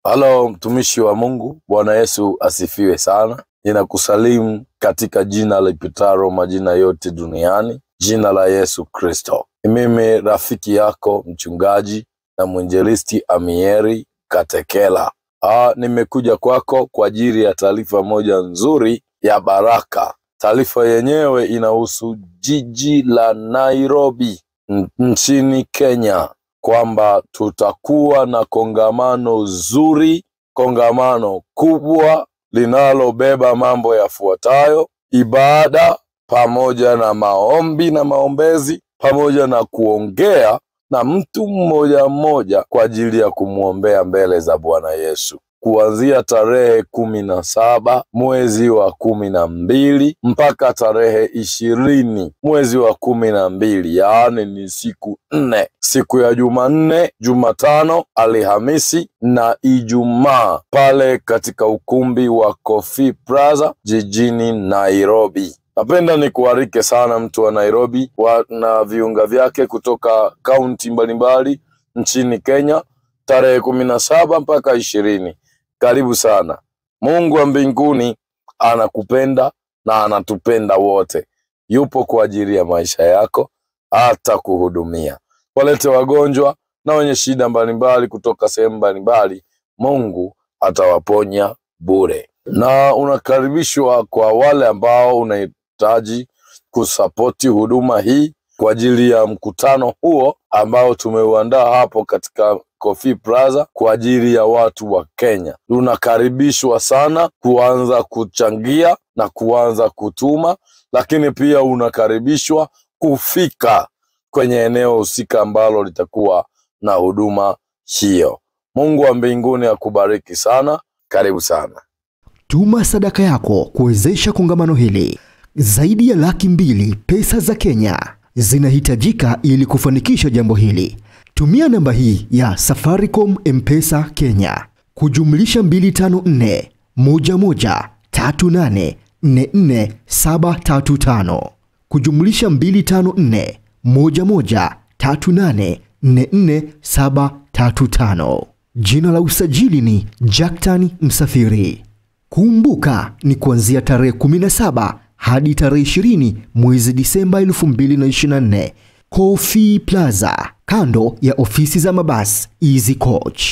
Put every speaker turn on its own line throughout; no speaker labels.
Halo mtumishi wa Mungu, Bwana Yesu asifiwe sana. Ninakusalimu katika jina lipitalo majina yote duniani, jina la Yesu Kristo. Mimi rafiki yako mchungaji na mwinjilisti Amieri Katekela. Nimekuja kwako kwa ajili ya taarifa moja nzuri ya baraka. Taarifa yenyewe inahusu jiji la Nairobi nchini Kenya, kwamba tutakuwa na kongamano zuri, kongamano kubwa linalobeba mambo yafuatayo: ibada pamoja na maombi na maombezi, pamoja na kuongea na mtu mmoja mmoja kwa ajili ya kumuombea mbele za Bwana Yesu, kuanzia tarehe 17 mwezi wa 12 mpaka tarehe 20 mwezi wa 12, yaani ni siku 4, siku ya Jumanne, Jumatano, Alhamisi na Ijumaa, pale katika ukumbi wa Coffee Plaza jijini Nairobi. Napenda nikualike sana mtu wa Nairobi na viunga vyake kutoka kaunti mbalimbali nchini Kenya, tarehe 17 mpaka 20. Karibu sana. Mungu wa mbinguni anakupenda na anatupenda wote. Yupo kwa ajili ya maisha yako, hata kuhudumia. Walete wagonjwa na wenye shida mbalimbali kutoka sehemu mbalimbali, Mungu atawaponya bure. Na unakaribishwa kwa wale ambao unahitaji kusapoti huduma hii kwa ajili ya mkutano huo ambao tumeuandaa hapo katika Coffee Plaza kwa ajili ya watu wa Kenya. Unakaribishwa sana kuanza kuchangia na kuanza kutuma, lakini pia unakaribishwa kufika kwenye eneo husika ambalo litakuwa na huduma hiyo. Mungu wa mbinguni akubariki sana. Karibu sana.
Tuma sadaka yako kuwezesha kongamano hili. Zaidi ya 200,000 pesa za Kenya zinahitajika ili kufanikisha jambo hili. Tumia namba hii ya Safaricom M-Pesa Kenya: kujumlisha 254 11 38 44 735, kujumlisha 254 11 38 44 735. Jina la usajili ni Jacktan Msafiri. Kumbuka ni kuanzia tarehe 17 hadi tarehe 20 mwezi Disemba 2024. Coffee Plaza, kando ya ofisi za mabasi Easy Coach.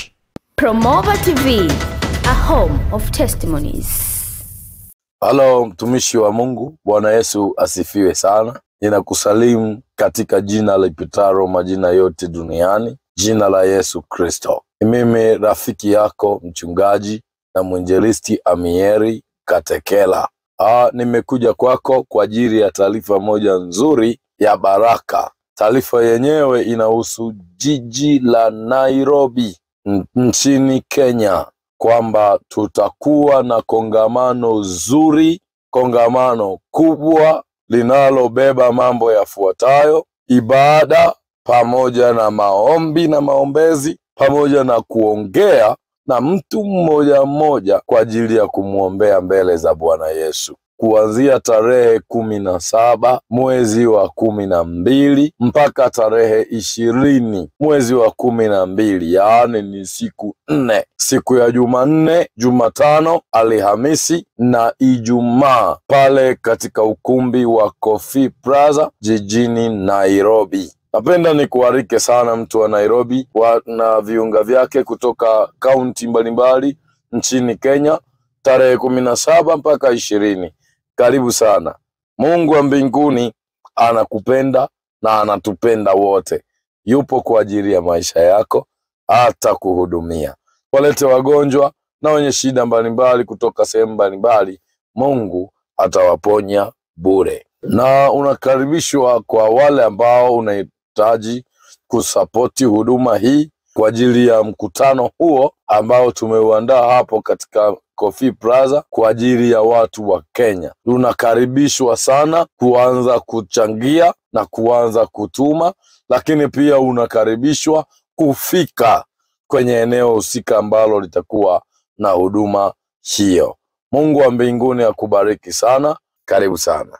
Promova TV, a home of testimonies.
Halo mtumishi wa Mungu, Bwana Yesu asifiwe sana. Ninakusalimu katika jina lipitalo majina yote duniani, jina la Yesu Kristo. Mimi rafiki yako mchungaji na mwinjilisti Amieri Katekela. Nimekuja kwako kwa ajili ya taarifa moja nzuri ya baraka. Taarifa yenyewe inahusu jiji la Nairobi nchini Kenya, kwamba tutakuwa na kongamano zuri, kongamano kubwa linalobeba mambo yafuatayo: ibada pamoja na maombi na maombezi, pamoja na kuongea na mtu mmoja mmoja kwa ajili ya kumuombea mbele za Bwana Yesu, kuanzia tarehe 17 mwezi wa 12 mpaka tarehe 20 mwezi wa 12, yaani ni siku 4, siku ya Jumanne, Jumatano, Alhamisi na Ijumaa, pale katika ukumbi wa Coffee Plaza jijini Nairobi. Napenda nikualike sana mtu wa Nairobi na viunga vyake kutoka kaunti mbalimbali nchini Kenya, tarehe 17 mpaka 20. Karibu sana. Mungu wa mbinguni anakupenda na anatupenda wote. Yupo kwa ajili ya maisha yako, hata kuhudumia. Walete wagonjwa na wenye shida mbalimbali kutoka sehemu mbalimbali, Mungu atawaponya bure. Na unakaribishwa kwa wale ambao unahitaji kusapoti huduma hii kwa ajili ya mkutano huo ambao tumeuandaa hapo katika Coffee Plaza kwa ajili ya watu wa Kenya. Unakaribishwa sana kuanza kuchangia na kuanza kutuma, lakini pia unakaribishwa kufika kwenye eneo husika ambalo litakuwa na huduma hiyo. Mungu wa mbinguni akubariki sana. Karibu sana.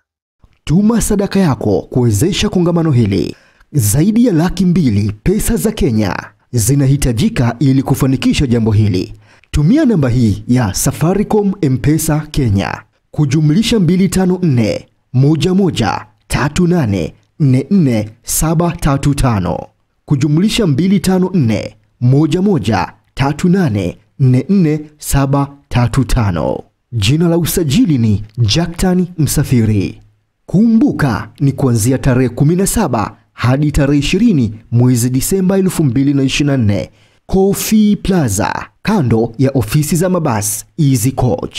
Tuma sadaka yako kuwezesha kongamano hili. Zaidi ya 200,000 pesa za Kenya zinahitajika ili kufanikisha jambo hili. Tumia namba hii ya Safaricom M-Pesa Kenya kujumlisha 254 11 38 44 735 kujumlisha 254 11 38 44 735. Jina la usajili ni Jacktan Msafiri. Kumbuka ni kuanzia tarehe 17 hadi tarehe 20 mwezi Disemba 2024. Coffee Plaza, kando ya ofisi za mabasi Easy Coach.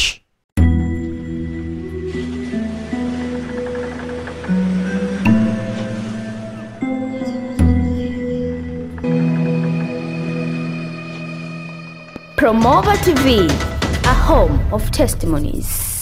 Promova TV, a home of testimonies.